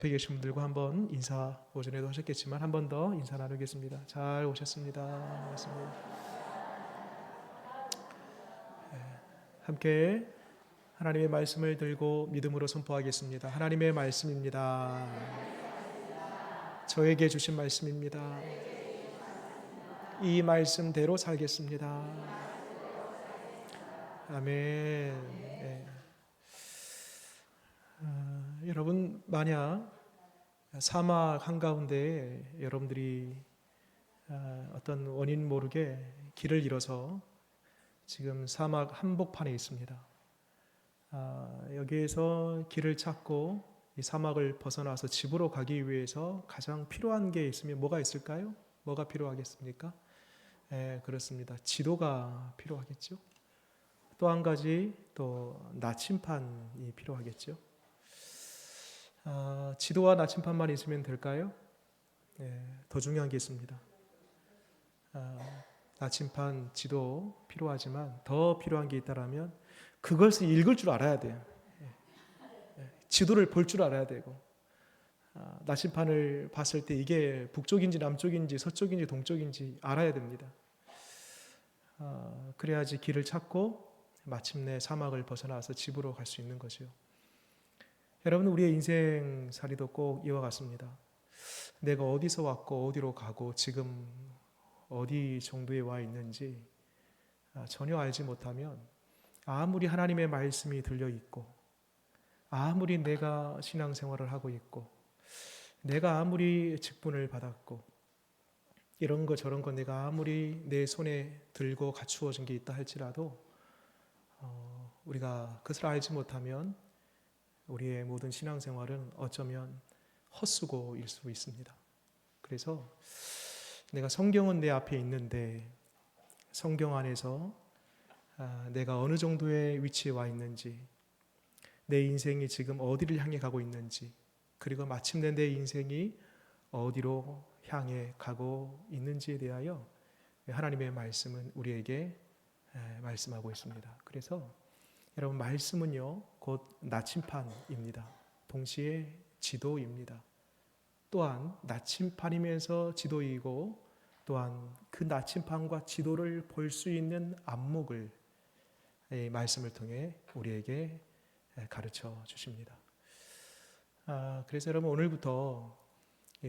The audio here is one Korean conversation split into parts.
옆에 계신 분들과 한번 인사, 오전에도 하셨겠지만 한 번 더 인사 나누겠습니다. 잘 오셨습니다. 반갑습니다. 함께 하나님의 말씀을 들고 믿음으로 선포하겠습니다. 하나님의 말씀입니다. 저에게 주신 말씀입니다. 이 말씀대로 살겠습니다. 아멘. 네. 여러분, 만약 사막 한가운데 여러분들이 어떤 원인 모르게 길을 잃어서 지금 사막 한복판에 있습니다. 여기에서 길을 찾고 이 사막을 벗어나서 집으로 가기 위해서 가장 필요한 게 있으면 뭐가 있을까요? 뭐가 필요하겠습니까? 그렇습니다. 지도가 필요하겠죠. 또 한 가지 또 나침판이 필요하겠죠. 지도와 나침판만 있으면 될까요? 더 중요한 게 있습니다. 나침판, 지도 필요하지만 더 필요한 게 있다라면 그것을 읽을 줄 알아야 돼요. 지도를 볼 줄 알아야 되고, 나침판을 봤을 때 이게 북쪽인지 남쪽인지 서쪽인지 동쪽인지 알아야 됩니다. 그래야지 길을 찾고 마침내 사막을 벗어나서 집으로 갈 수 있는 거죠. 여러분, 우리의 인생살이도 꼭 이와 같습니다. 내가 어디서 왔고 어디로 가고 지금 어디 정도에 와 있는지 전혀 알지 못하면 아무리 하나님의 말씀이 들려 있고 아무리 내가 신앙생활을 하고 있고 내가 아무리 직분을 받았고 이런 거 저런 거 내가 아무리 내 손에 들고 갖추어진 게 있다 할지라도 우리가 그것을 알지 못하면 우리의 모든 신앙생활은 어쩌면 헛수고일 수 있습니다. 그래서 내가 성경은 내 앞에 있는데 성경 안에서 내가 어느 정도의 위치에 와 있는지, 내 인생이 지금 어디를 향해 가고 있는지, 그리고 마침내 내 인생이 어디로 향해 가고 있는지에 대하여 하나님의 말씀은 우리에게 말씀하고 있습니다. 그래서 여러분, 말씀은요 곧 나침판입니다. 동시에 지도입니다. 또한 나침판이면서 지도이고 또한 그 나침판과 지도를 볼 수 있는 안목을 이 말씀을 통해 우리에게 가르쳐 주십니다. 그래서 여러분, 오늘부터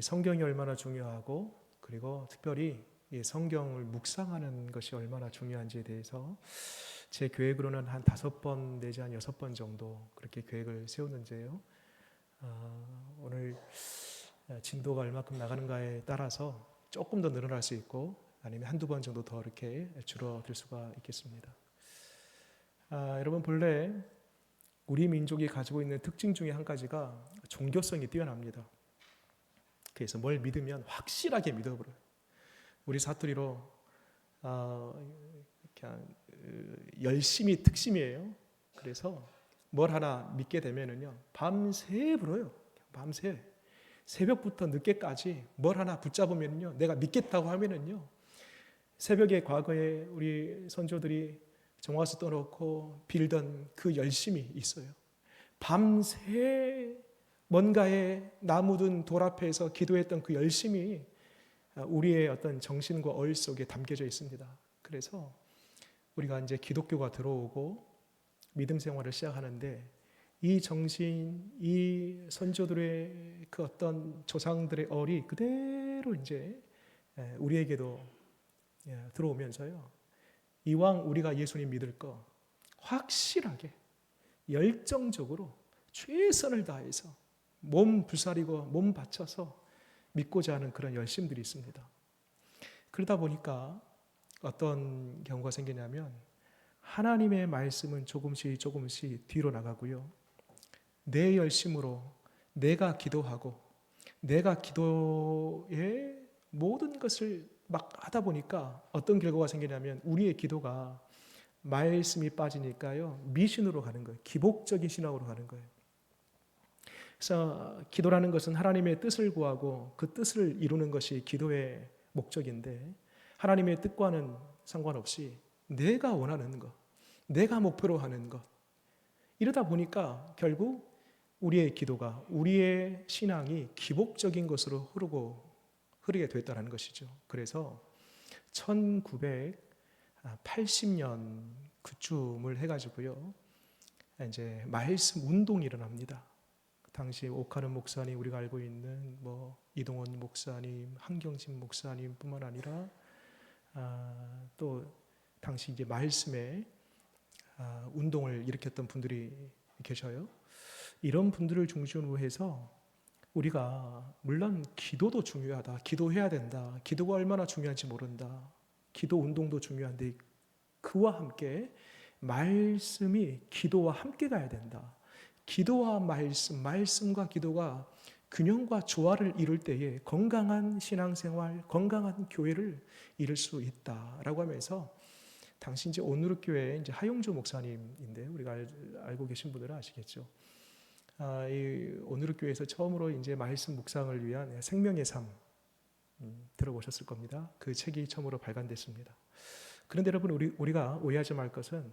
성경이 얼마나 중요하고 그리고 특별히 이 성경을 묵상하는 것이 얼마나 중요한지에 대해서 제 계획으로는 한 5번 내지 한 6번 정도 그렇게 계획을 세웠는데요. 오늘 진도가 얼마큼 나가는가에 따라서 조금 더 늘어날 수 있고 아니면 한두 번 정도 더 이렇게 줄어들 수가 있겠습니다. 여러분, 본래 우리 민족이 가지고 있는 특징 중에 한 가지가 종교성이 뛰어납니다. 그래서 뭘 믿으면 확실하게 믿어버려요. 우리 사투리로 그냥 열심히 특심이에요. 그래서 뭘 하나 믿게 되면은요 밤새 불어요. 밤새 새벽부터 늦게까지 뭘 하나 붙잡으면요 내가 믿겠다고 하면은요 새벽에 과거에 우리 선조들이 정화수 떠놓고 빌던 그 열심이 있어요. 밤새 뭔가에 나무든 돌 앞에서 기도했던 그 열심이 우리의 어떤 정신과 얼 속에 담겨져 있습니다. 그래서 우리가 이제 기독교가 들어오고 믿음 생활을 시작하는데 이 정신, 이 선조들의 그 어떤 조상들의 얼이 그대로 이제 우리에게도 들어오면서요. 이왕 우리가 예수님 믿을 거 확실하게 열정적으로 최선을 다해서 몸 부사리고 몸 바쳐서 믿고자 하는 그런 열심들이 있습니다. 그러다 보니까 어떤 경우가 생기냐면 하나님의 말씀은 조금씩 뒤로 나가고요. 내 열심으로 내가 기도하고 내가 기도의 모든 것을 막 하다 보니까 어떤 결과가 생기냐면 우리의 기도가 말씀이 빠지니까요 미신으로 가는 거예요. 기복적인 신앙으로 가는 거예요. 그래서 기도라는 것은 하나님의 뜻을 구하고 그 뜻을 이루는 것이 기도의 목적인데 하나님의 뜻과는 상관없이 내가 원하는 것, 내가 목표로 하는 것, 이러다 보니까 결국 우리의 기도가, 우리의 신앙이 기복적인 것으로 흐르게 됐다는 것이죠. 그래서 1980년 그쯤을 해가지고요, 이제 말씀 운동이 일어납니다. 당시 오카는 목사님, 우리가 알고 있는 이동원 목사님, 한경진 목사님뿐만 아니라 또 당시 이제 말씀에 운동을 일으켰던 분들이 계셔요. 이런 분들을 중심으로 해서 우리가 물론 기도도 중요하다, 기도해야 된다, 기도가 얼마나 중요한지 모른다, 기도 운동도 중요한데 그와 함께 말씀이 기도와 함께 가야 된다. 기도와 말씀, 말씀과 기도가 균형과 조화를 이룰 때에 건강한 신앙생활, 건강한 교회를 이룰 수 있다라고 하면서, 당시 이제 온누리교회 이제 하용주 목사님인데 우리가 알고 계신 분들은 아시겠죠. 이 온누리교회에서 처음으로 이제 말씀 묵상을 위한 생명의 삶 들어보셨을 겁니다. 그 책이 처음으로 발간됐습니다. 그런데 여러분, 우리가 오해하지 말 것은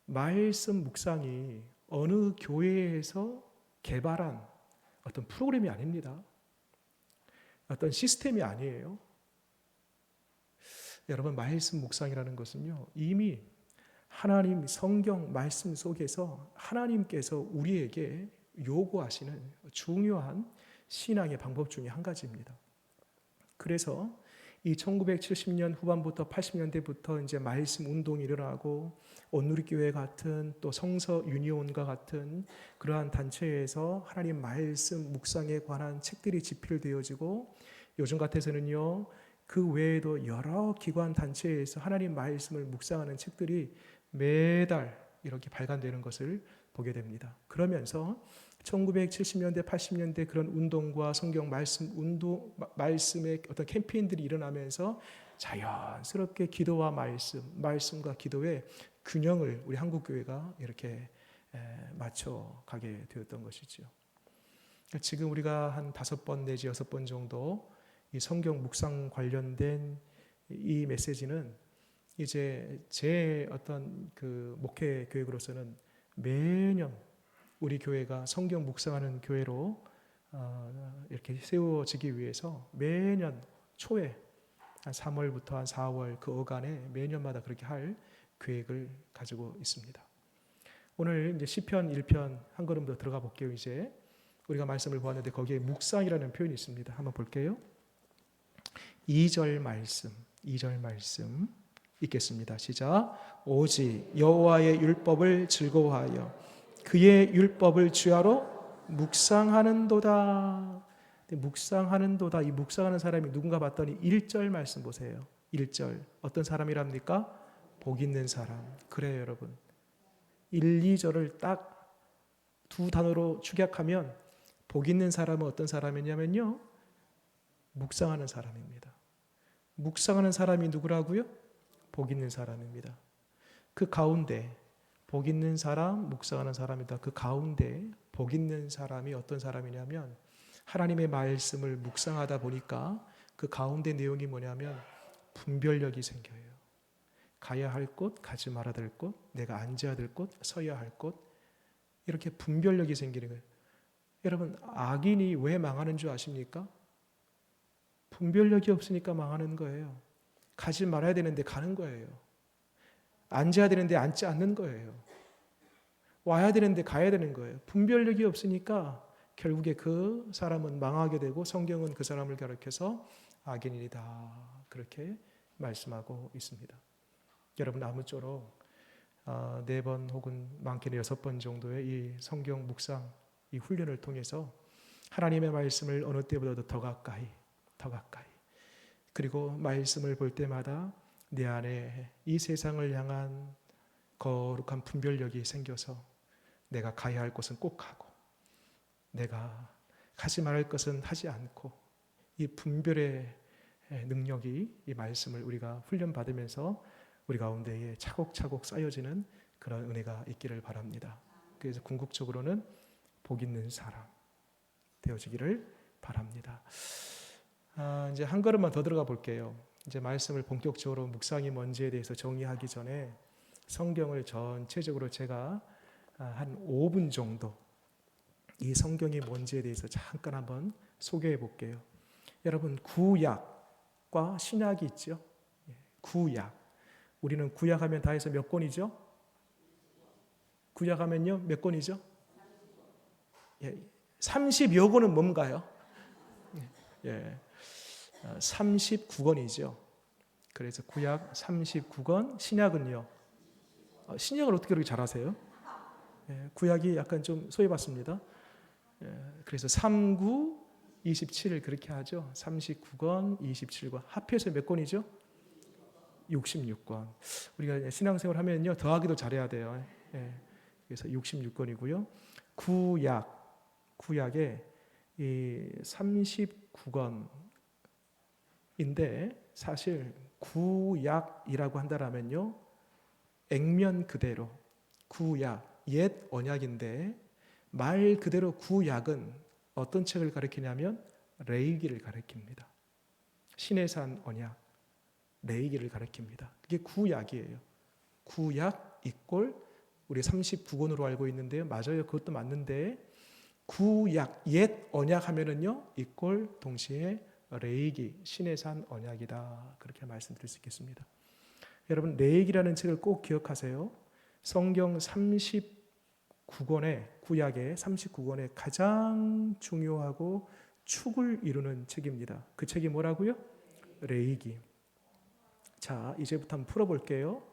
말씀 묵상이 어느 교회에서 개발한 어떤 프로그램이 아닙니다. 어떤 시스템이 아니에요. 여러분, 말씀 묵상이라는 것은요, 이미 하나님 성경 말씀 속에서 하나님께서 우리에게 요구하시는 중요한 신앙의 방법 중에 한 가지입니다. 그래서 이 1970년 후반부터 80년대부터 이제 말씀 운동이 일어나고 온누리교회 같은 또 성서 유니온과 같은 그러한 단체에서 하나님 말씀 묵상에 관한 책들이 집필되어지고, 요즘 같아서는요 그 외에도 여러 기관 단체에서 하나님 말씀을 묵상하는 책들이 매달 이렇게 발간되는 것을 보게 됩니다. 그러면서 1970년대, 80년대 그런 운동과 성경 말씀 운동, 말씀의 어떤 캠페인들이 일어나면서 자연스럽게 기도와 말씀과 기도의 균형을 우리 한국교회가 이렇게 맞춰가게 되었던 것이죠. 지금 우리가 한 5번 내지 6번 정도 이 성경 묵상 관련된 이 메시지는 이제 제 어떤 그 목회 계획으로서는 매년 우리 교회가 성경 묵상하는 교회로 이렇게 세워지기 위해서 매년 초에 한 3월부터 한 4월 그 어간에 매년마다 그렇게 할 계획을 가지고 있습니다. 오늘 이제 시편 1편 한 걸음 더 들어가 볼게요. 이제 우리가 말씀을 보았는데 거기에 묵상이라는 표현이 있습니다. 한번 볼게요. 2절 말씀 읽겠습니다. 시작. 오직 여호와의 율법을 즐거워하여 그의 율법을 주야로 묵상하는도다. 묵상하는도다. 이 묵상하는 사람이 누군가 봤더니 1절 말씀 보세요. 1절 어떤 사람이랍니까? 복 있는 사람. 그래요 여러분, 1, 2절을 딱 두 단어로 축약하면 복 있는 사람은 어떤 사람이냐면요, 묵상하는 사람입니다. 묵상하는 사람이 누구라고요? 복 있는 사람입니다. 그 가운데 복 있는 사람, 묵상하는 사람이다. 그 가운데 복 있는 사람이 어떤 사람이냐면, 하나님의 말씀을 묵상하다 보니까 그 가운데 내용이 뭐냐면 분별력이 생겨요. 가야 할 곳, 가지 말아야 될 곳, 내가 앉아야 될 곳, 서야 할 곳, 이렇게 분별력이 생기는 거예요. 여러분, 악인이 왜 망하는 줄 아십니까? 분별력이 없으니까 망하는 거예요. 가지 말아야 되는데 가는 거예요. 앉아야 되는데 앉지 않는 거예요. 와야 되는데 가야 되는 거예요. 분별력이 없으니까 결국에 그 사람은 망하게 되고, 성경은 그 사람을 가리켜서 악인이다 그렇게 말씀하고 있습니다. 여러분, 아무쪼록 4번 혹은 많게는 6번 정도의 이 성경 묵상 이 훈련을 통해서 하나님의 말씀을 어느 때보다도 더 가까이 그리고 말씀을 볼 때마다 내 안에 이 세상을 향한 거룩한 분별력이 생겨서 내가 가야 할 것은 꼭 가고 내가 하지 말할 것은 하지 않고, 이 분별의 능력이 이 말씀을 우리가 훈련받으면서 우리 가운데에 차곡차곡 쌓여지는 그런 은혜가 있기를 바랍니다. 그래서 궁극적으로는 복 있는 사람 되어지기를 바랍니다. 이제 한 걸음만 더 들어가 볼게요. 이제 말씀을 본격적으로 묵상이 뭔지에 대해서 정의하기 전에 성경을 전체적으로 제가 한 5분 정도 이 성경이 뭔지에 대해서 잠깐 한번 소개해 볼게요. 여러분, 구약과 신약이 있죠. 구약. 우리는 구약하면 다 해서 몇 권이죠? 구약하면요 몇 권이죠? 30여 권은 뭔가요? 39권이죠. 그래서 구약 39권, 신약은요. 신약을 어떻게 그렇게 잘하세요? 구약이 약간 좀 소외받습니다. 그래서 39, 27을 그렇게 하죠. 39권, 27권. 합해서 몇 권이죠? 66권. 우리가 신앙생활 하면요 더하기도 잘해야 돼요. 그래서 66권이고요. 구약에 이 39권인데 사실 구약이라고 한다라면요 액면 그대로 구약 옛 언약인데 말 그대로 구약은 어떤 책을 가리키냐면 레위기를 가리킵니다. 시내산 언약 레위기를 가리킵니다. 그게 구약이에요. 구약 이꼴 우리 39권으로 알고 있는데요. 맞아요. 그것도 맞는데 구약 옛 언약 하면은요 이꼴 동시에 레위기 시내산 언약이다. 그렇게 말씀드릴 수 있겠습니다. 여러분 레위기라는 책을 꼭 기억하세요. 성경 39권의 구약의 39권의 가장 중요하고 축을 이루는 책입니다. 그 책이 뭐라고요? 레위기. 자, 이제부터 한번 풀어볼게요.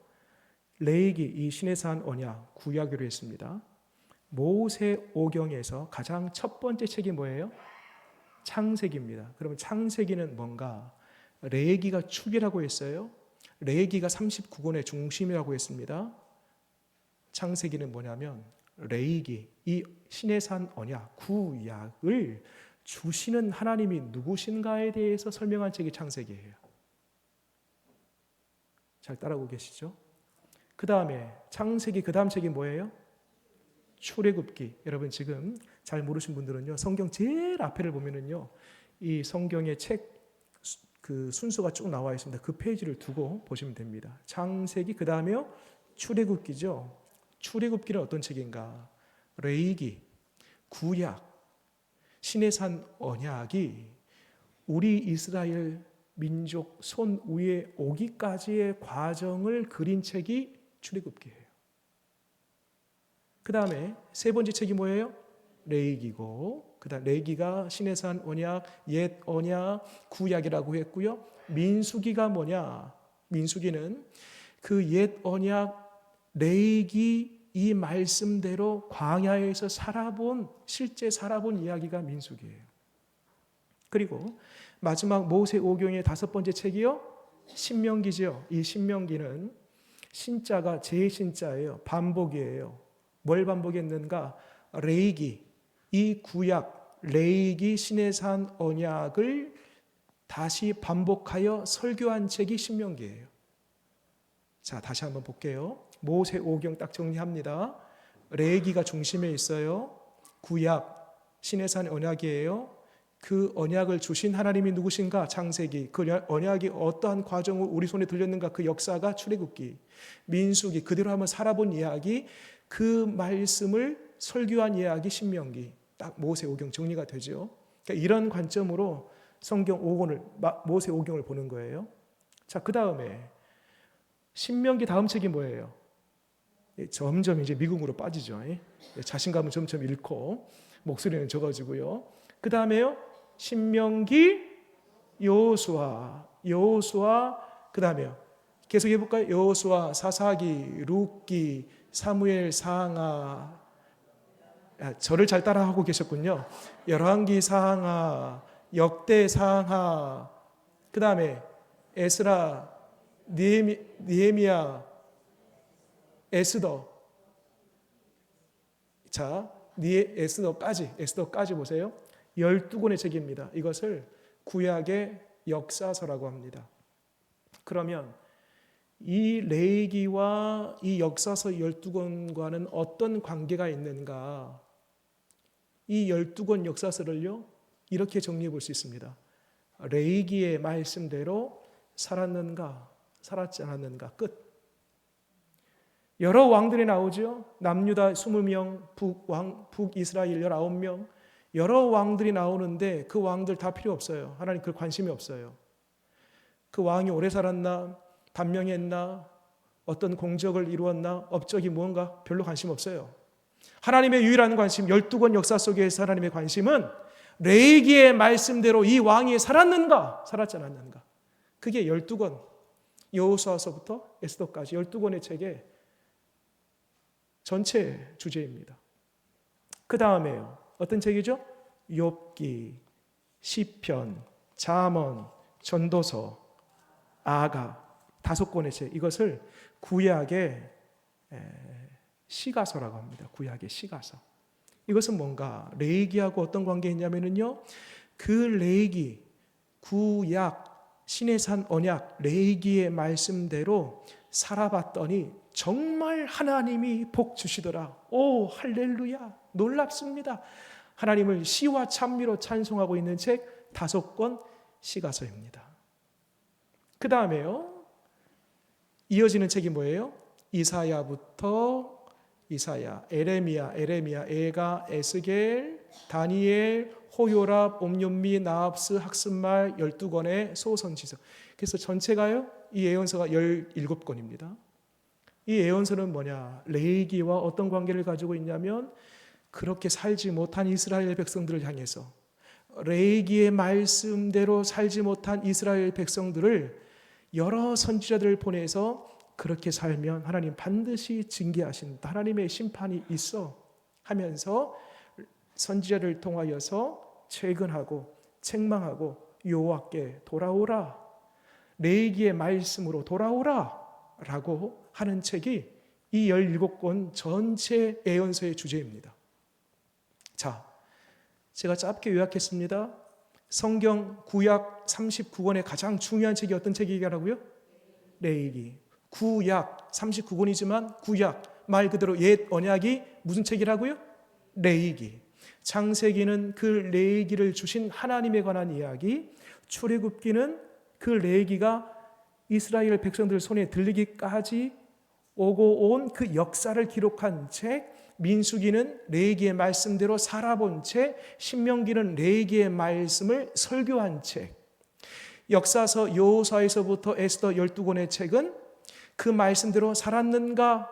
레위기, 이 시내산 언약 구약으로 했습니다. 모세오경에서 가장 첫 번째 책이 뭐예요? 창세기입니다. 그러면 창세기는 뭔가? 레위기가 축이라고 했어요. 레위기가 39권의 중심이라고 했습니다. 창세기는 뭐냐면 레위기, 이 시내산 언약, 구약을 주시는 하나님이 누구신가에 대해서 설명한 책이 창세기예요. 잘 따라오고 계시죠? 그 다음에 창세기 그 다음 책이 뭐예요? 출애굽기. 여러분 지금 잘 모르신 분들은요 성경 제일 앞에를 보면은요 이 성경의 책 그 순서가 쭉 나와 있습니다. 그 페이지를 두고 보시면 됩니다. 창세기 그 다음에요 출애굽기죠. 출애굽기는 어떤 책인가? 레위기, 구약, 시내산 언약이 우리 이스라엘 민족 손 위에 오기까지의 과정을 그린 책이 출애굽기예요. 그 다음에 세 번째 책이 뭐예요? 레위기고, 그 다음 레위기가 시내산 언약, 옛 언약, 구약이라고 했고요. 민수기가 뭐냐? 민수기는 그 옛 언약, 레위기 이 말씀대로 광야에서 실제 살아본 이야기가 민수기예요. 그리고 마지막 모세오경의 다섯 번째 책이요, 신명기죠. 이 신명기는 신자가 제 신자예요. 반복이에요. 뭘 반복했는가? 레위기, 이 구약, 레위기 시내산 언약을 다시 반복하여 설교한 책이 신명기예요. 자, 다시 한번 볼게요. 모세오경 딱 정리합니다. 레위기가 중심에 있어요. 구약, 시내산 언약이에요. 그 언약을 주신 하나님이 누구신가? 창세기. 그 언약이 어떠한 과정을 우리 손에 들렸는가? 그 역사가 출애굽기. 민수기, 그대로 한번 살아본 이야기, 그 말씀을 설교한 이야기 신명기. 딱 모세오경 정리가 되죠. 그러니까 이런 관점으로 성경 5권을 모세오경을 보는 거예요. 자, 그 다음에 신명기 다음 책이 뭐예요? 점점 이제 미궁으로 빠지죠. 자신감은 점점 잃고 목소리는 적어지고요. 그 다음에요 신명기, 여호수아, 그 다음에요 계속 해볼까요? 여호수아, 사사기, 룻기, 사무엘, 상하. 저를 잘 따라하고 계셨군요. 열왕기, 상하, 역대, 상하. 그 다음에 에스라, 느헤미야, 에스더. 자, 에스더까지 보세요. 12권의 책입니다. 이것을 구약의 역사서라고 합니다. 그러면 이 레위기와 이 역사서 12권과는 어떤 관계가 있는가? 이 12권 역사서를요 이렇게 정리해 볼 수 있습니다. 레위기의 말씀대로 살았는가, 살았지 않았는가, 끝. 여러 왕들이 나오죠. 남유다 20명, 북이스라엘 19명, 여러 왕들이 나오는데 그 왕들 다 필요 없어요. 하나님 그 관심이 없어요. 그 왕이 오래 살았나, 단명했나, 어떤 공적을 이루었나, 업적이 무언가 별로 관심 없어요. 하나님의 유일한 관심, 12권 역사 속에서 하나님의 관심은 레위기의 말씀대로 이 왕이 살았는가, 살았지 않았는가. 그게 12권, 여호수아서부터 에스더까지 12권의 책의 전체 주제입니다. 그 다음에요. 어떤 책이죠? 욥기, 시편, 잠언, 전도서, 아가 5권의 책. 이것을 구약의 시가서라고 합니다. 구약의 시가서. 이것은 뭔가 레위기하고 어떤 관계있냐면요, 그 레위기, 구약, 시내산 언약, 레위기의 말씀대로 살아봤더니 정말 하나님이 복 주시더라. 오, 할렐루야, 놀랍습니다. 하나님을 시와 찬미로 찬송하고 있는 책 5권 시가서입니다. 그 다음에요, 이어지는 책이 뭐예요? 이사야부터 이사야, 에레미야, 에가, 에스겔, 다니엘, 호요랍, 옴뇸미, 나합스, 학습말 12권의 소선지서. 그래서 전체가요, 이 예언서가 17권입니다. 이 예언서는 뭐냐? 레위기와 어떤 관계를 가지고 있냐면 그렇게 살지 못한 이스라엘 백성들을 향해서, 레위기의 말씀대로 살지 못한 이스라엘 백성들을 여러 선지자들을 보내서 그렇게 살면 하나님 반드시 징계하신다, 하나님의 심판이 있어 하면서 선지자를 통하여서 채근하고 책망하고 여호와께 돌아오라, 레위기의 말씀으로 돌아오라 라고 하는 책이 이 17권 전체 예언서의 주제입니다. 자, 제가 짧게 요약했습니다. 성경 구약 39권의 가장 중요한 책이 어떤 책이라고요? 레위기. 구약 39권이지만 구약 말 그대로 옛 언약이 무슨 책이라고요? 레위기. 창세기는 그 레위기를 주신 하나님에 관한 이야기, 출애굽기는 그 레위기가 이스라엘 백성들 손에 들리기까지 오고 온 그 역사를 기록한 책, 민수기는 레위기의 말씀대로 살아본 책, 신명기는 레위기의 말씀을 설교한 책, 역사서 여호수아에서부터 에스더 12권의 책은 그 말씀대로 살았는가,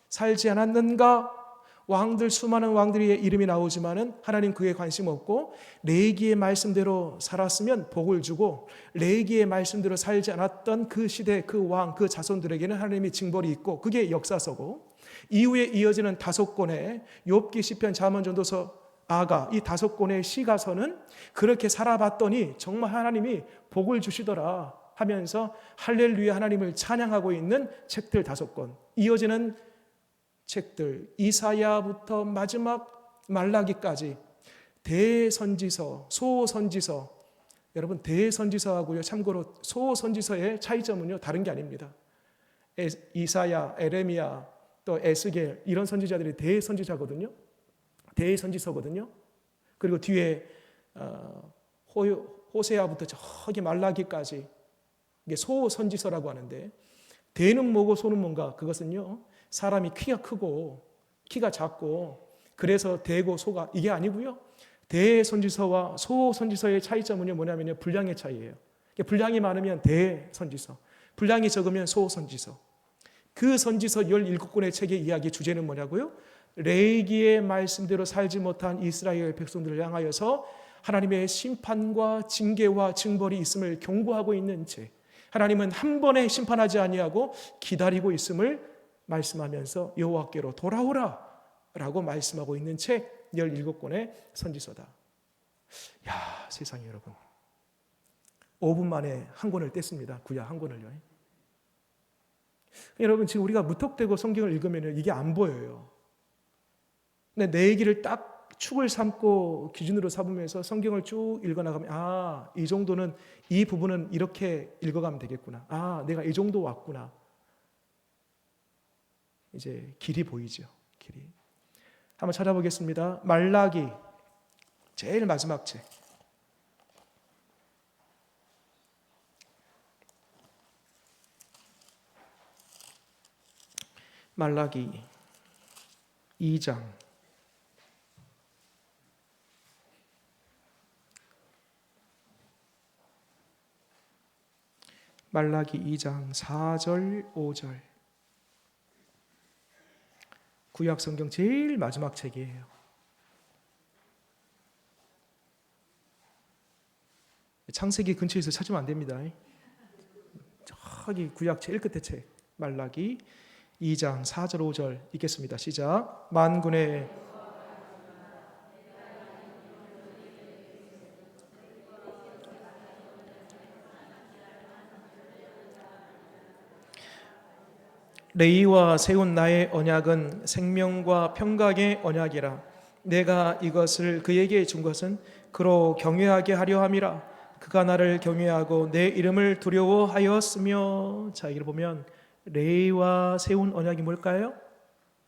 살지 않았는가, 왕들, 수많은 왕들의 이름이 나오지만은 하나님 그에 관심 없고, 레위기의 말씀대로 살았으면 복을 주고, 레위기의 말씀대로 살지 않았던 그 시대 그 왕, 그 자손들에게는 하나님의 징벌이 있고, 그게 역사서고, 이후에 이어지는 5권의 욥기, 시편, 잠언, 전도서, 아가, 이 5권의 시가서는 그렇게 살아봤더니 정말 하나님이 복을 주시더라 하면서 할렐루야 하나님을 찬양하고 있는 책들 5권. 이어지는 책들, 이사야부터 마지막 말라기까지 대선지서, 소선지서. 여러분, 대선지서하고요, 참고로 소선지서의 차이점은요, 다른 게 아닙니다. 이사야, 에레미야, 또 에스겔, 이런 선지자들이 대선지자거든요. 대선지서거든요. 그리고 뒤에 호세아부터 저기 말라기까지 이게 소선지서라고 하는데, 대는 뭐고 소는 뭔가? 그것은요, 사람이 키가 크고 키가 작고 그래서 대고 소가, 이게 아니고요. 대선지서와 소선지서의 차이점은요, 뭐냐면요, 분량의 차이예요. 분량이 많으면 대선지서, 분량이 적으면 소선지서. 그 선지서 17권의 책의 이야기 주제는 뭐냐고요? 레위기의 말씀대로 살지 못한 이스라엘 백성들을 향하여서 하나님의 심판과 징계와 징벌이 있음을 경고하고 있는 책. 하나님은 한 번에 심판하지 아니하고 기다리고 있음을 말씀하면서 여호와께로 돌아오라 라고 말씀하고 있는 책 17권의 선지서다. 야, 세상에 여러분, 5분 만에 한 권을 뗐습니다. 구약 한 권을요. 여러분, 지금 우리가 무턱대고 성경을 읽으면 이게 안 보여요. 근데 내 얘기를 딱 축을 삼고 기준으로 삼으면서 성경을 쭉 읽어나가면, 아, 이 정도는, 이 부분은 이렇게 읽어가면 되겠구나. 아, 내가 이 정도 왔구나. 이제 길이 보이죠. 길이. 한번 찾아보겠습니다. 말라기, 제일 마지막 책. 말라기 2장 말라기 2장 4절 5절 구약 성경 제일 마지막 책이에요. 창세기 근처에서 찾으면 안 됩니다. 저기 구약 제일 끝에 책 말라기 2장 4절 5절 읽겠습니다. 시작. 만군의 레위와 세운 나의 언약은 생명과 평강의 언약이라. 내가 이것을 그에게 준 것은 그로 경외하게 하려 함이라. 그가 나를 경외하고 내 이름을 두려워하였으며. 자, 이걸 보면 레위와 세운 언약이 뭘까요?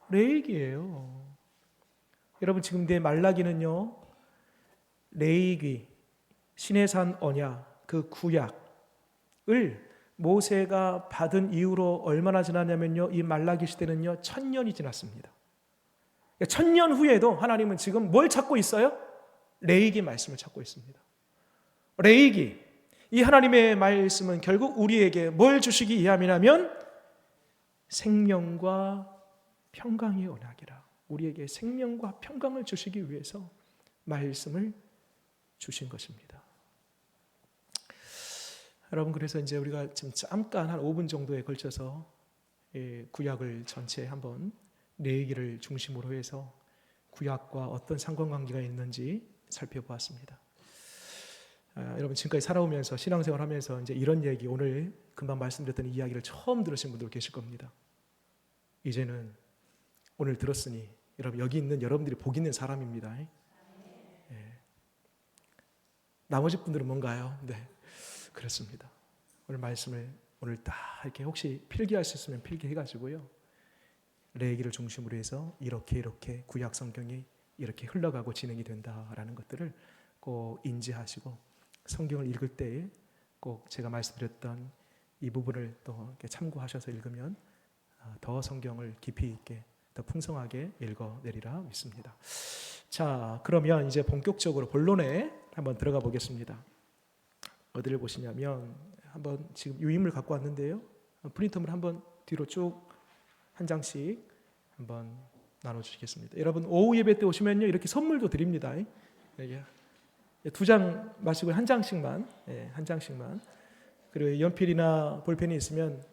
레위기예요. 여러분, 지금 내 말라기는요, 레위기, 시내산 언약, 그 구약을 모세가 받은 이후로 얼마나 지났냐면요, 이 말라기 시대는요 1000년이 지났습니다. 1000년 후에도 하나님은 지금 뭘 찾고 있어요? 레위기 말씀을 찾고 있습니다. 레위기, 이 하나님의 말씀은 결국 우리에게 뭘 주시기 위함이냐면 생명과 평강의 언약이라. 우리에게 생명과 평강을 주시기 위해서 말씀을 주신 것입니다. 여러분, 그래서 이제 우리가 지금 잠깐 한 5분 정도에 걸쳐서 구약을 전체 한번 레위기를 중심으로 해서 구약과 어떤 상관관계가 있는지 살펴보았습니다. 여러분, 지금까지 살아오면서 신앙생활하면서 이제 이런 얘기, 오늘 금방 말씀드렸던 이야기를 처음 들으신 분들 계실 겁니다. 이제는 오늘 들었으니 여러분, 여기 있는 여러분들이 복 있는 사람입니다. 나머지 분들은 뭔가요? 네. 그렇습니다. 오늘 말씀을 오늘 딱 이렇게 혹시 필기할 수 있으면 필기해가지고요, 레위기를 중심으로 해서 이렇게 구약 성경이 이렇게 흘러가고 진행이 된다라는 것들을 꼭 인지하시고 성경을 읽을 때에 꼭 제가 말씀드렸던 이 부분을 또 이렇게 참고하셔서 읽으면 더 성경을 깊이 있게 더 풍성하게 읽어내리라 믿습니다. 자, 그러면 이제 본격적으로 본론에 한번 들어가 보겠습니다. 어디를 보시냐면, 한번 지금 유인물 갖고 왔는데요, 프린터물 한번 뒤로 쭉 한 장씩 한번 나눠주시겠습니다. 여러분, 오후 예배 때 오시면요, 이렇게 선물도 드립니다. 2장 마시고 한 장씩만, 한 장씩만. 그리고 연필이나 볼펜이 있으면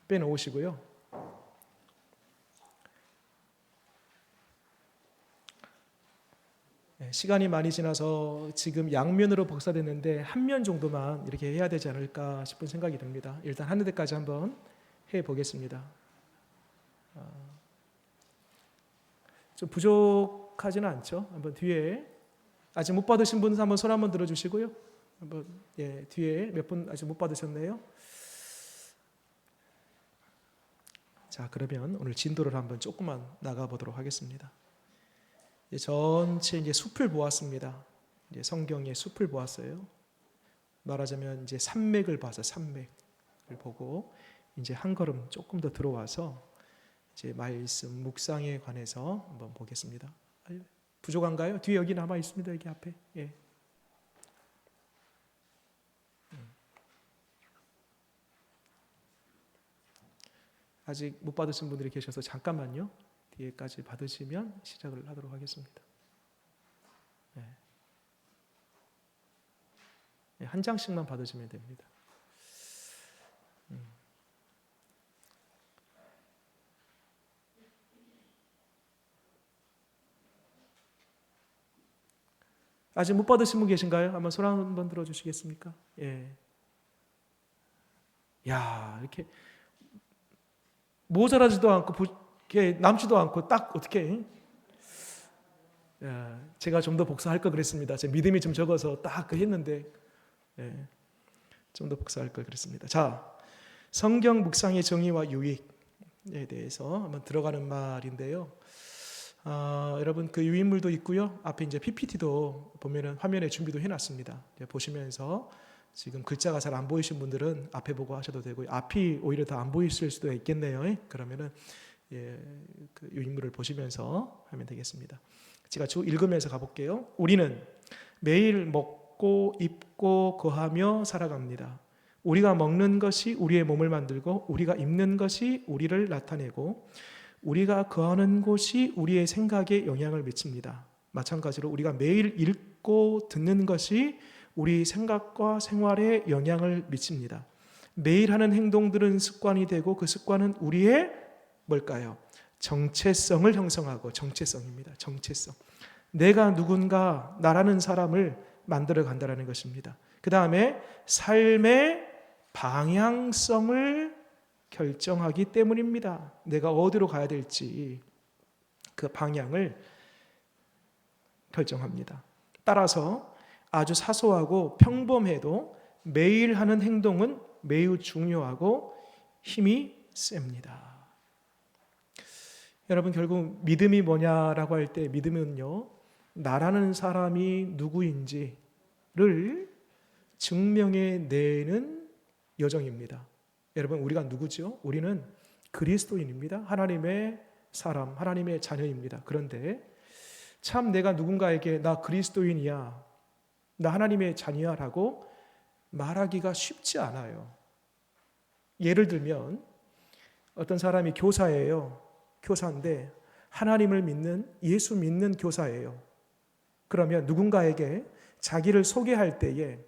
빼놓으시고요. 시간이 많이 지나서 지금 양면으로 복사됐는데 한 면 정도만 이렇게 해야 되지 않을까 싶은 생각이 듭니다. 일단 하는 데까지 한번 해보겠습니다. 좀 부족하지는 않죠? 한번 뒤에 아직 못 받으신 분은 한번 손 한번 들어주시고요. 한번 뒤에 몇 분 아직 못 받으셨네요. 자, 그러면 오늘 진도를 한번 조금만 나가 보도록 하겠습니다. 전체 이제 숲을 보았습니다. 이제 성경의 숲을 보았어요. 말하자면 이제 산맥을 봐서 산맥을 보고 이제 한 걸음 조금 더 들어와서 이제 말씀 묵상에 관해서 한번 보겠습니다. 부족한가요? 뒤에 여기 남아 있습니다. 여기 앞에. 아직 못 받으신 분들이 계셔서 잠깐만요. 뒤에까지 받으시면 시작을 하도록 하겠습니다. 한 장씩만 받으시면 됩니다. 아직 못 받으신 분 계신가요? 한번 손 한번 들어주시겠습니까? 야, 이렇게 모자라지도 않고 남지도 않고 딱 어떻게? 제가 좀 더 복사할 걸 그랬습니다. 제 믿음이 좀 적어서 딱 했는데 좀 더 복사할 걸 그랬습니다. 자, 성경 묵상의 정의와 유익에 대해서 한번 들어가는 말인데요. 여러분, 그 유인물도 있고요. 앞에 이제 PPT도 보면은 화면에 준비도 해놨습니다. 보시면서 지금 글자가 잘 안 보이신 분들은 앞에 보고 하셔도 되고요. 앞이 오히려 더 안 보이실 수도 있겠네요. 그러면은 그 인물을 보시면서 하면 되겠습니다. 제가 쭉 읽으면서 가볼게요. 우리는 매일 먹고 입고 거하며 살아갑니다. 우리가 먹는 것이 우리의 몸을 만들고 우리가 입는 것이 우리를 나타내고 우리가 거하는 곳이 우리의 생각에 영향을 미칩니다. 마찬가지로 우리가 매일 읽고 듣는 것이 우리 생각과 생활에 영향을 미칩니다. 매일 하는 행동들은 습관이 되고 그 습관은 우리의 뭘까요? 정체성을 형성하고, 정체성입니다. 정체성. 내가 누군가, 나라는 사람을 만들어 간다는 것입니다. 그 다음에 삶의 방향성을 결정하기 때문입니다. 내가 어디로 가야 될지 그 방향을 결정합니다. 따라서 아주 사소하고 평범해도 매일 하는 행동은 매우 중요하고 힘이 셉니다. 여러분, 결국 믿음이 뭐냐라고 할 때 믿음은요, 나라는 사람이 누구인지를 증명해내는 여정입니다. 여러분, 우리가 누구죠? 우리는 그리스도인입니다. 하나님의 사람, 하나님의 자녀입니다. 그런데 참 내가 누군가에게 나 그리스도인이야, 나 하나님의 자녀야 라고 말하기가 쉽지 않아요. 예를 들면 어떤 사람이 교사예요. 교사인데 하나님을 믿는, 예수 믿는 교사예요. 그러면 누군가에게 자기를 소개할 때에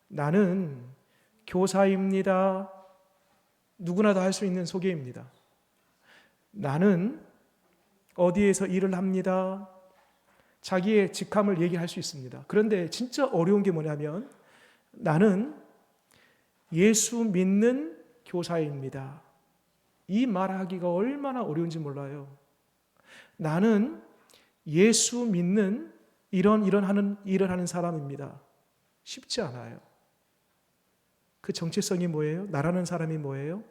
나는 교사입니다. 누구나 다 할 수 있는 소개입니다. 나는 어디에서 일을 합니다. 자기의 직함을 얘기할 수 있습니다. 그런데 진짜 어려운 게 뭐냐면 나는 예수 믿는 교사입니다. 이 말하기가 얼마나 어려운지 몰라요. 나는 예수 믿는 이런 일을 하는 사람입니다. 쉽지 않아요. 그 정체성이 뭐예요? 나라는 사람이 뭐예요?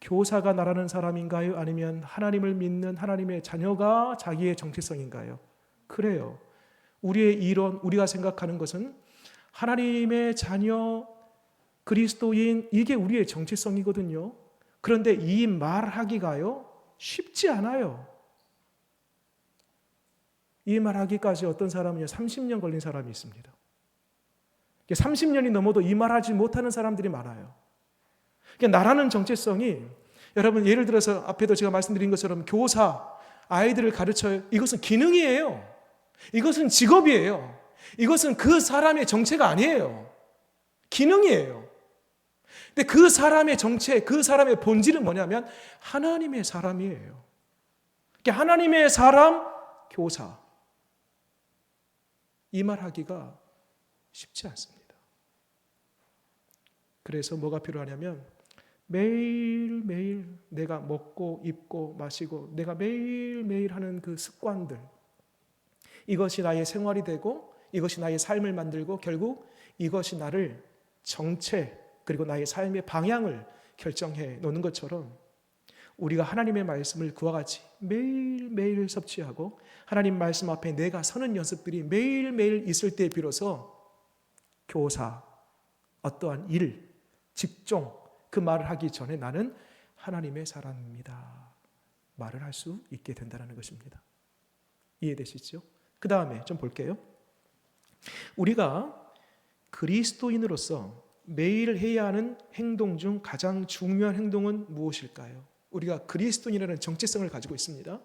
교사가 나라는 사람인가요? 아니면 하나님을 믿는 하나님의 자녀가 자기의 정체성인가요? 그래요. 우리의 이론, 우리가 생각하는 것은 하나님의 자녀, 그리스도인, 이게 우리의 정체성이거든요. 그런데 이 말하기가요, 쉽지 않아요. 이 말하기까지 어떤 사람은요, 30년 걸린 사람이 있습니다. 30년이 넘어도 이 말하지 못하는 사람들이 많아요. 나라는 정체성이, 여러분 예를 들어서 앞에도 제가 말씀드린 것처럼 교사, 아이들을 가르쳐요. 이것은 기능이에요. 이것은 직업이에요. 이것은 그 사람의 정체가 아니에요. 기능이에요. 근데 그 사람의 정체, 그 사람의 본질은 뭐냐면 하나님의 사람이에요. 하나님의 사람, 교사. 이 말하기가 쉽지 않습니다. 그래서 뭐가 필요하냐면 매일매일 내가 먹고 입고 마시고 내가 매일매일 하는 그 습관들, 이것이 나의 생활이 되고 이것이 나의 삶을 만들고 결국 이것이 나를 정체 그리고 나의 삶의 방향을 결정해 놓는 것처럼 우리가 하나님의 말씀을 그와 같이 매일매일 섭취하고 하나님 말씀 앞에 내가 서는 연습들이 매일매일 있을 때 비로소 교사, 어떠한 일, 직종, 그 말을 하기 전에 나는 하나님의 사람입니다 말을 할 수 있게 된다는 것입니다. 이해되시죠? 그 다음에 좀 볼게요. 우리가 그리스도인으로서 매일 해야 하는 행동 중 가장 중요한 행동은 무엇일까요? 우리가 그리스도인이라는 정체성을 가지고 있습니다.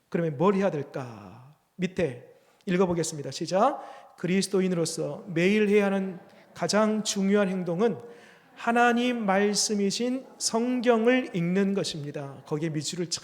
그러면 뭘 해야 될까? 밑에 읽어보겠습니다. 시작. 그리스도인으로서 매일 해야 하는 가장 중요한 행동은 하나님 말씀이신 성경을 읽는 것입니다. 거기에 밑줄을 쫙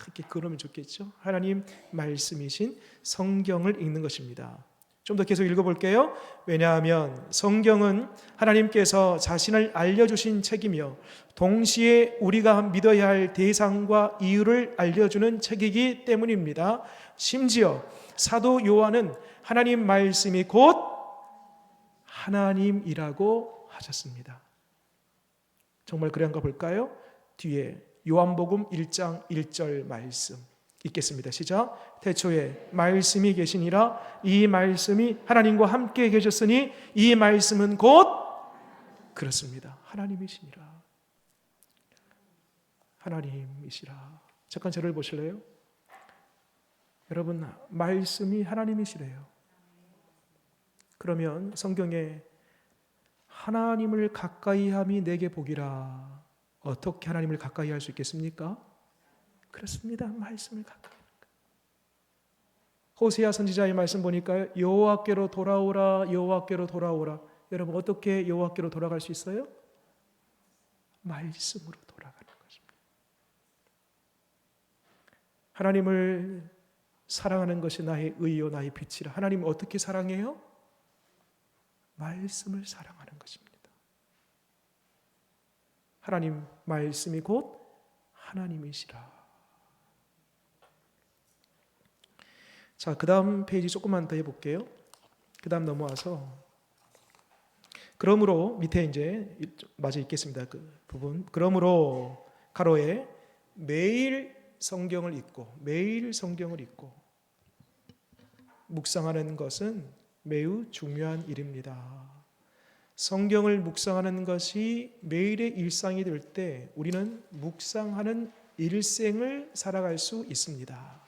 이렇게 그으면 좋겠죠. 하나님 말씀이신 성경을 읽는 것입니다. 좀 더 계속 읽어볼게요. 왜냐하면 성경은 하나님께서 자신을 알려주신 책이며 동시에 우리가 믿어야 할 대상과 이유를 알려주는 책이기 때문입니다. 심지어 사도 요한은 하나님 말씀이 곧 하나님이라고 하셨습니다. 정말 그런가 볼까요? 뒤에 요한복음 1장 1절 말씀 읽겠습니다. 시작. 태초에 말씀이 계시니라. 이 말씀이 하나님과 함께 계셨으니 이 말씀은 곧 그렇습니다. 하나님이시니라. 하나님이시라. 잠깐 저를 보실래요? 여러분, 말씀이 하나님이시래요. 그러면 성경에 하나님을 가까이 함이 내게 복이라. 어떻게 하나님을 가까이 할 수 있겠습니까? 그렇습니다. 말씀을 가까이 하는 것. 호세아 선지자의 말씀 보니까 여호와께로 돌아오라, 여호와께로 돌아오라. 여러분, 어떻게 여호와께로 돌아갈 수 있어요? 말씀으로 돌아가는 것입니다. 하나님을 사랑하는 것이 나의 의요 나의 빛이라. 하나님 어떻게 사랑해요? 말씀을 사랑하는 것입니다. 하나님 말씀이 곧 하나님이시라. 자, 그 다음 페이지 조금만 더 해볼게요. 그 다음 넘어와서 그러므로 밑에 이제 마저 읽겠습니다. 그 부분. 그러므로 가로에 매일 성경을 읽고 매일 성경을 읽고 묵상하는 것은 매우 중요한 일입니다. 성경을 묵상하는 것이 매일의 일상이 될 때 우리는 묵상하는 일생을 살아갈 수 있습니다.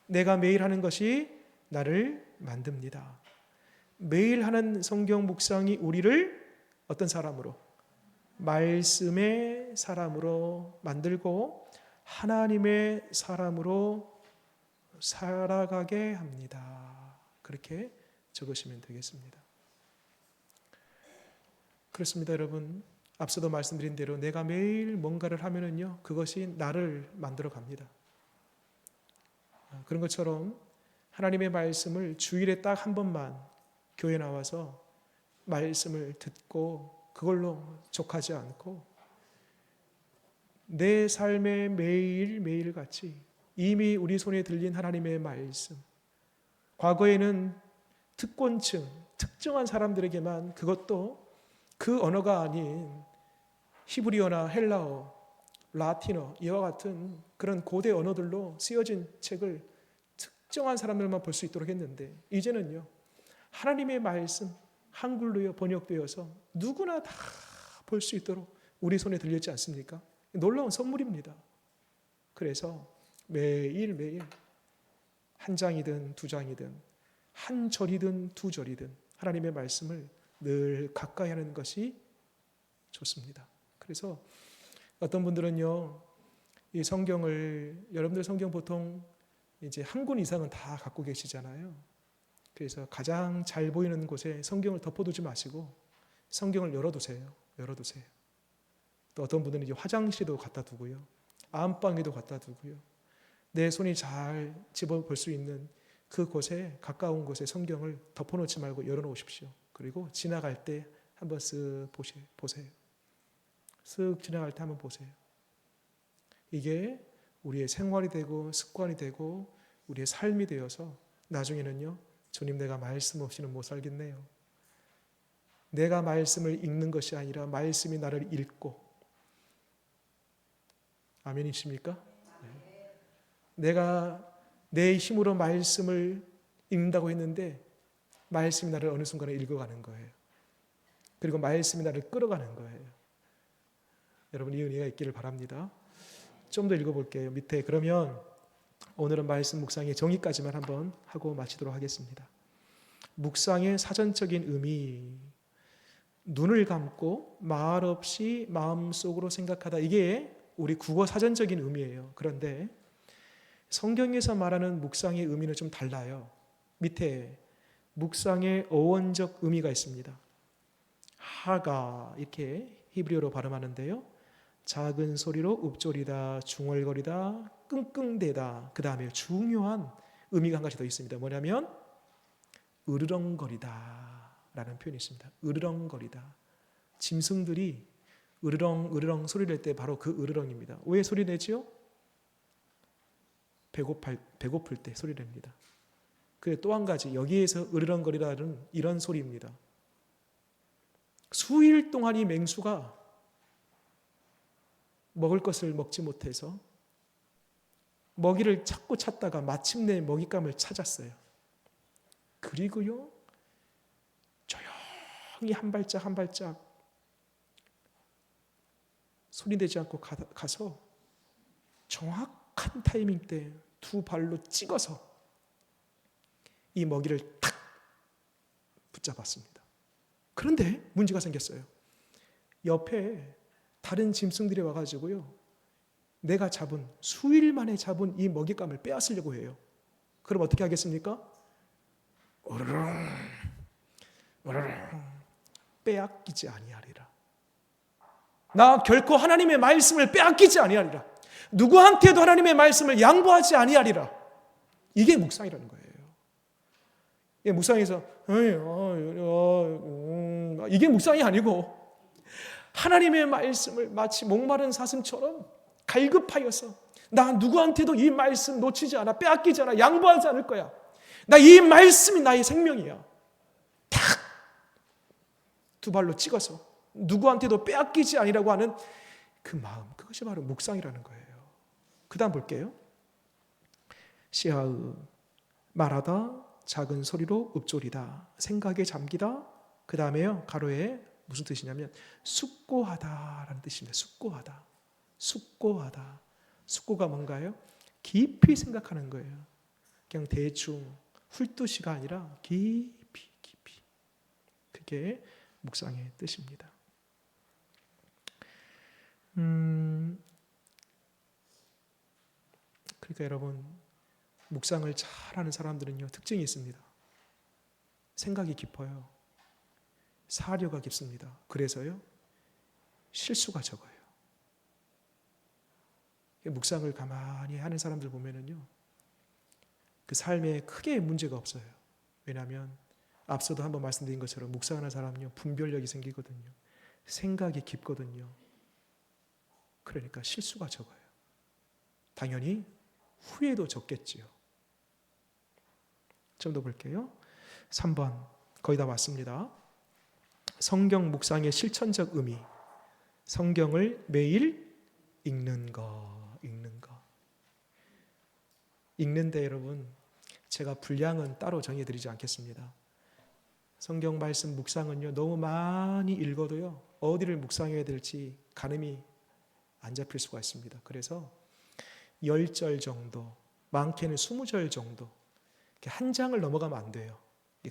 내가 매일 하는 것이 나를 만듭니다. 매일 하는 성경 묵상이 우리를 어떤 사람으로? 말씀의 사람으로 만들고 하나님의 사람으로 살아가게 합니다. 그렇게 적으시면 되겠습니다. 그렇습니다, 여러분. 앞서도 말씀드린 대로 내가 매일 뭔가를 하면은요, 그것이 나를 만들어 갑니다. 그런 것처럼 하나님의 말씀을 주일에 딱 한 번만 교회 나와서 말씀을 듣고 그걸로 족하지 않고 내 삶의 매일 같이 이미 우리 손에 들린 하나님의 말씀, 과거에는 특권층, 특정한 사람들에게만, 그것도 그 언어가 아닌 히브리어나 헬라어, 라틴어 이와 같은 그런 고대 언어들로 쓰여진 책을 특정한 사람들만 볼 수 있도록 했는데, 이제는요 하나님의 말씀 한글로 번역되어서 누구나 다 볼 수 있도록 우리 손에 들렸지 않습니까? 놀라운 선물입니다. 그래서 매일 한 장이든 두 장이든 한 절이든 두 절이든 하나님의 말씀을 늘 가까이 하는 것이 좋습니다. 그래서 어떤 분들은요, 이 성경을, 여러분들 성경 보통 이제 한 권 이상은 다 갖고 계시잖아요. 그래서 가장 잘 보이는 곳에 성경을 덮어두지 마시고 성경을 열어두세요. 또 어떤 분들은 이제 화장실에도 갖다 두고요, 안방에도 갖다 두고요, 내 손이 잘 집어볼 수 있는 그 곳에, 가까운 곳에 성경을 덮어놓지 말고 열어놓으십시오. 그리고 지나갈 때 한번 쓱 보세요. 쓱 지나갈 때 한번 보세요. 이게 우리의 생활이 되고 습관이 되고 우리의 삶이 되어서 나중에는요, 주님 내가 말씀 없이는 못 살겠네요. 내가 말씀을 읽는 것이 아니라 말씀이 나를 읽고, 아멘이십니까? 네. 내가 내 힘으로 말씀을 읽는다고 했는데 말씀이 나를 어느 순간에 읽어가는 거예요. 그리고 말씀이 나를 끌어가는 거예요. 여러분, 이 은혜가 있기를 바랍니다. 좀 더 읽어볼게요. 밑에. 그러면 오늘은 말씀 묵상의 정의까지만 한번 하고 마치도록 하겠습니다. 묵상의 사전적인 의미, 눈을 감고 말 없이 마음속으로 생각하다, 이게 우리 국어 사전적인 의미예요. 그런데 성경에서 말하는 묵상의 의미는 좀 달라요. 밑에 묵상의 어원적 의미가 있습니다. 하가, 이렇게 히브리어로 발음하는데요, 작은 소리로 읊조리다, 중얼거리다, 끙끙대다. 그 다음에 중요한 의미가 한 가지 더 있습니다. 뭐냐면 으르렁거리다 라는 표현이 있습니다. 으르렁거리다. 짐승들이 으르렁 소리를 낼 때 바로 그 으르렁입니다. 왜 소리 내지요? 배고플 때 소리 냅니다. 그리고 또 한 가지, 여기에서 으르렁거리다는 이런 소리입니다. 수일 동안 이 맹수가 먹을 것을 먹지 못해서 먹이를 찾다가 마침내 먹잇감을 찾았어요. 그리고요, 조용히 한 발짝 소리내지 않고 가서 정확한 타이밍 때 두 발로 찍어서 이 먹이를 탁 붙잡았습니다. 그런데 문제가 생겼어요. 옆에 다른 짐승들이 와가지고요, 내가 잡은, 수일 만에 잡은 이 먹잇감을 빼앗으려고 해요. 그럼 어떻게 하겠습니까? 오르릉 오르릉 빼앗기지 아니하리라. 나 결코 하나님의 말씀을 빼앗기지 아니하리라. 누구한테도 하나님의 말씀을 양보하지 아니하리라. 이게 묵상이라는 거예요. 이게 묵상에서 이게 묵상이 아니고, 하나님의 말씀을 마치 목마른 사슴처럼 갈급하여서 나 누구한테도 이 말씀 놓치지 않아, 빼앗기지 않아, 양보하지 않을 거야. 나 이 말씀이 나의 생명이야. 탁 두 발로 찍어서 누구한테도 빼앗기지 아니라고 하는 그 마음, 그것이 바로 묵상이라는 거예요. 그 다음 볼게요. 시하의 말하다 작은 소리로 읊조리다, 생각에 잠기다. 그 다음에요, 가로에 무슨 뜻이냐면 숙고하다라는 뜻입니다. 숙고하다. 숙고하다. 숙고가 뭔가요? 깊이 생각하는 거예요. 그냥 대충 훑듯이가 아니라 깊이. 그게 묵상의 뜻입니다. 그러니까 여러분, 묵상을 잘하는 사람들은요, 특징이 있습니다. 생각이 깊어요. 사려가 깊습니다. 그래서요, 실수가 적어요. 묵상을 가만히 하는 사람들 보면은요, 그 삶에 크게 문제가 없어요. 왜냐하면 앞서도 한번 말씀드린 것처럼 묵상하는 사람은요, 분별력이 생기거든요. 생각이 깊거든요. 그러니까 실수가 적어요. 당연히 후회도 적겠지요. 좀 더 볼게요. 3번, 거의 다 왔습니다. 성경 묵상의 실천적 의미. 성경을 매일 읽는 거. 읽는데 여러분, 제가 분량은 따로 정해드리지 않겠습니다. 성경 말씀 묵상은요, 너무 많이 읽어도요, 어디를 묵상해야 될지 가늠이 안 잡힐 수가 있습니다. 그래서 10절 정도, 많게는 20절 정도, 한 장을 넘어가면 안 돼요.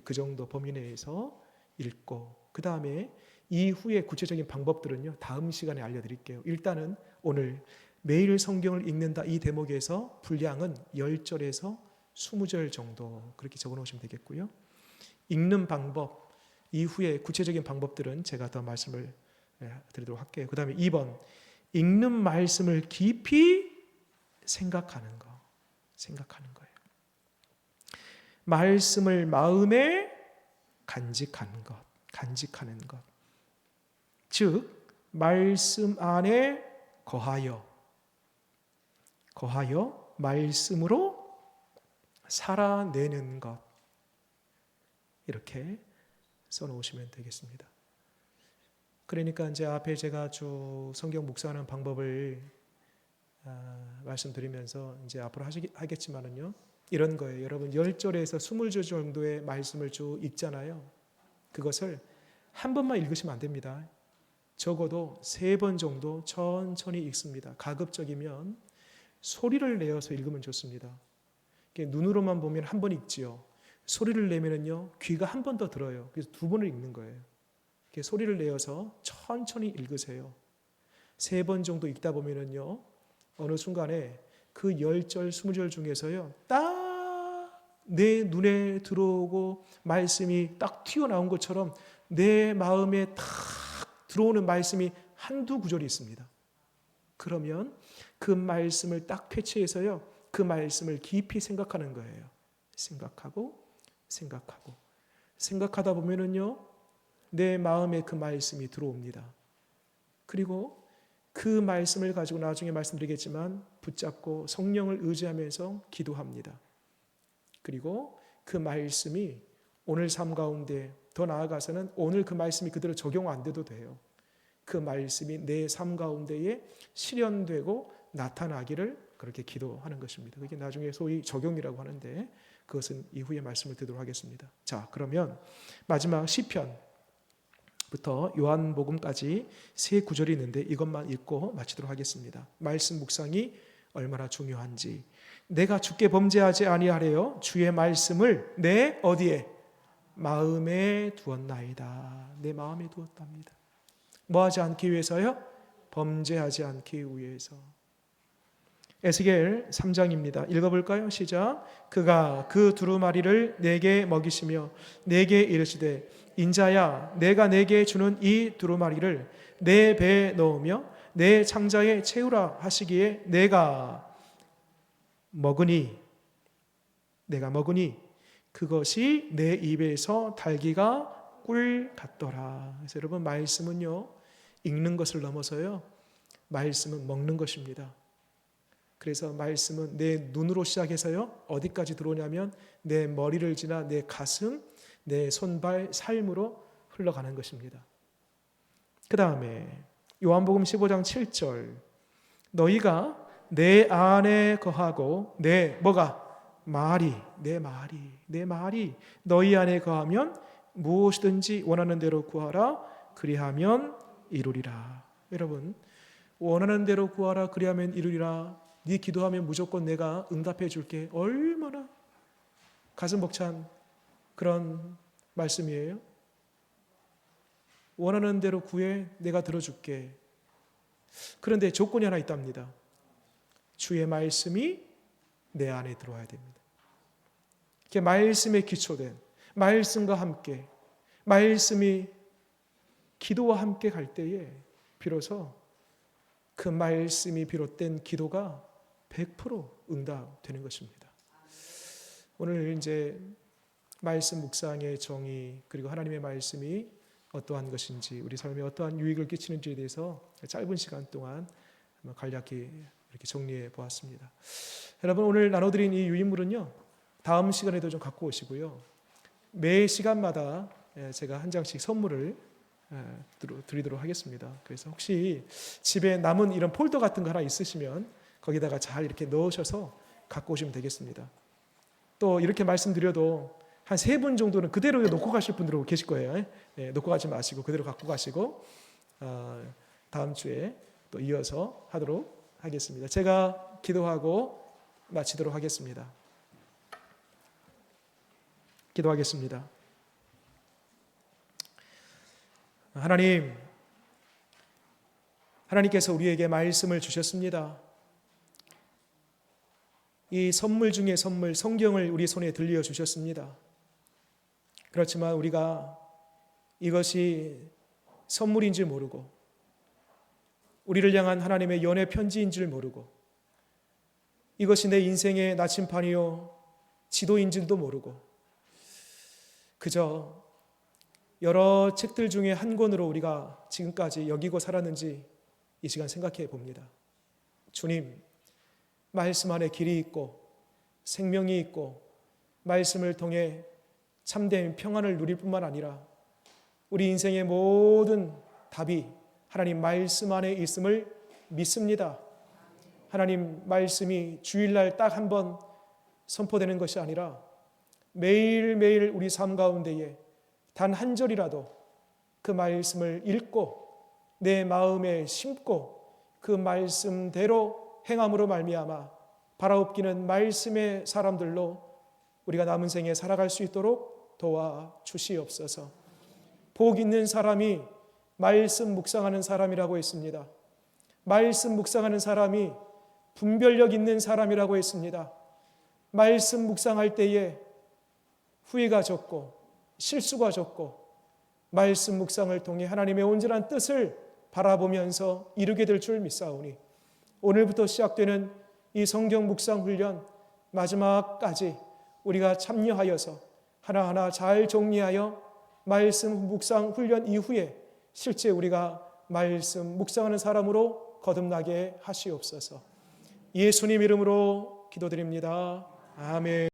그 정도 범위 내에서 읽고, 그 다음에 이후에 구체적인 방법들은요, 다음 시간에 알려드릴게요. 일단은 오늘 매일 성경을 읽는다 이 대목에서 분량은 10절에서 20절 정도 그렇게 적어 놓으시면 되겠고요. 읽는 방법, 이후에 구체적인 방법들은 제가 더 말씀을 드리도록 할게요. 그 다음에 2번, 읽는 말씀을 깊이 생각하는 거예요. 말씀을 마음에 간직하는 것. 즉, 말씀 안에 거하여 말씀으로 살아내는 것. 이렇게 써놓으시면 되겠습니다. 그러니까 이제 앞에 제가 쭉 성경 묵상하는 방법을 말씀드리면서 이제 앞으로 하겠지만은요, 이런 거예요. 여러분 10절에서 20절 정도의 말씀을 쭉 읽잖아요. 그것을 한 번만 읽으시면 안 됩니다. 적어도 3번 정도 천천히 읽습니다. 가급적이면 소리를 내어서 읽으면 좋습니다. 눈으로만 보면 한 번 읽지요. 소리를 내면은요, 귀가 한 번 더 들어요. 그래서 2번을 읽는 거예요. 소리를 내어서 천천히 읽으세요. 3번 정도 읽다 보면은요, 어느 순간에 그 10절, 20절 중에서요, 딱 내 눈에 들어오고 말씀이 딱 튀어나온 것처럼 내 마음에 딱 들어오는 말씀이 한두 구절이 있습니다. 그러면 그 말씀을 딱 캐치해서요, 그 말씀을 깊이 생각하는 거예요. 생각하다 보면은요, 내 마음에 그 말씀이 들어옵니다. 그리고 그 말씀을 가지고 나중에 말씀드리겠지만 붙잡고 성령을 의지하면서 기도합니다. 그리고 그 말씀이 오늘 삶 가운데, 더 나아가서는 오늘 그 말씀이 그대로 적용 안 돼도 돼요. 그 말씀이 내 삶 가운데에 실현되고 나타나기를 그렇게 기도하는 것입니다. 그게 나중에 소위 적용이라고 하는데, 그것은 이후에 말씀을 드리도록 하겠습니다. 자, 그러면 마지막 시편 요한복음까지 세 구절이 있는데 이것만 읽고 마치도록 하겠습니다. 말씀 묵상이 얼마나 중요한지. 내가 주께 범죄하지 아니하래요. 주의 말씀을 내 어디에? 마음에 두었나이다. 내 마음에 두었답니다. 뭐하지 않기 위해서요? 범죄하지 않기 위해서. 에스겔 3장입니다. 읽어볼까요? 시작. 그가 그 두루마리를 내게 먹이시며 내게 이르시되 인자야 내가 내게 주는 이 두루마리를 내 배에 넣으며 내 창자에 채우라 하시기에 내가 먹으니 그것이 내 입에서 달기가 꿀 같더라. 그래서 여러분 말씀은요 읽는 것을 넘어서요 말씀은 먹는 것입니다. 그래서 말씀은 내 눈으로 시작해서요 어디까지 들어오냐면 내 머리를 지나 내 가슴, 내 손발, 삶으로 흘러가는 것입니다. 그 다음에 요한복음 15장 7절 너희가 내 안에 거하고 내 말이 너희 안에 거하면 무엇이든지 원하는 대로 구하라 그리하면 이루리라. 여러분 원하는 대로 구하라 그리하면 이루리라. 네 기도하면 무조건 내가 응답해 줄게. 얼마나 가슴 벅찬 그런 말씀이에요. 원하는 대로 구해 내가 들어줄게. 그런데 조건이 하나 있답니다. 주의 말씀이 내 안에 들어와야 됩니다. 이렇게 말씀에 기초된 말씀과 함께 말씀이 기도와 함께 갈 때에 비로소 그 말씀이 비롯된 기도가 100% 응답되는 것입니다. 오늘 이제 말씀 묵상의 정의 그리고 하나님의 말씀이 어떠한 것인지 우리 삶에 어떠한 유익을 끼치는지에 대해서 짧은 시간 동안 간략히 이렇게 정리해 보았습니다. 여러분 오늘 나눠드린 이 유인물은요 다음 시간에도 좀 갖고 오시고요 매 시간마다 제가 한 장씩 선물을 드리도록 하겠습니다. 그래서 혹시 집에 남은 이런 폴더 같은 거 하나 있으시면 거기다가 잘 이렇게 넣으셔서 갖고 오시면 되겠습니다. 또 이렇게 말씀드려도 한 3분 정도는 그대로 놓고 가실 분들도 계실 거예요. 놓고 가지 마시고 그대로 갖고 가시고 다음 주에 또 이어서 하도록 하겠습니다. 제가 기도하고 마치도록 하겠습니다. 기도하겠습니다. 하나님께서 우리에게 말씀을 주셨습니다. 이 선물 중에 선물, 성경을 우리 손에 들려 주셨습니다. 그렇지만 우리가 이것이 선물인 줄 모르고 우리를 향한 하나님의 연애 편지인 줄 모르고 이것이 내 인생의 나침판이요 지도인 줄도 모르고 그저 여러 책들 중에 한 권으로 우리가 지금까지 여기고 살았는지 이 시간 생각해 봅니다. 주님, 말씀 안에 길이 있고 생명이 있고 말씀을 통해 참된 평안을 누릴 뿐만 아니라 우리 인생의 모든 답이 하나님 말씀 안에 있음을 믿습니다. 하나님 말씀이 주일날 딱 한 번 선포되는 것이 아니라 매일매일 우리 삶 가운데에 단 한 절이라도 그 말씀을 읽고 내 마음에 심고 그 말씀대로 행함으로 말미암아 바라옵기는 말씀의 사람들로 우리가 남은 생에 살아갈 수 있도록 도와주시옵소서. 복 있는 사람이 말씀 묵상하는 사람이라고 했습니다. 말씀 묵상하는 사람이 분별력 있는 사람이라고 했습니다. 말씀 묵상할 때에 후회가 적고 실수가 적고 말씀 묵상을 통해 하나님의 온전한 뜻을 바라보면서 이루게 될 줄 믿사오니 오늘부터 시작되는 이 성경 묵상 훈련 마지막까지 우리가 참여하여서 하나하나 잘 정리하여 말씀 묵상 훈련 이후에 실제 우리가 말씀 묵상하는 사람으로 거듭나게 하시옵소서. 예수님 이름으로 기도드립니다. 아멘.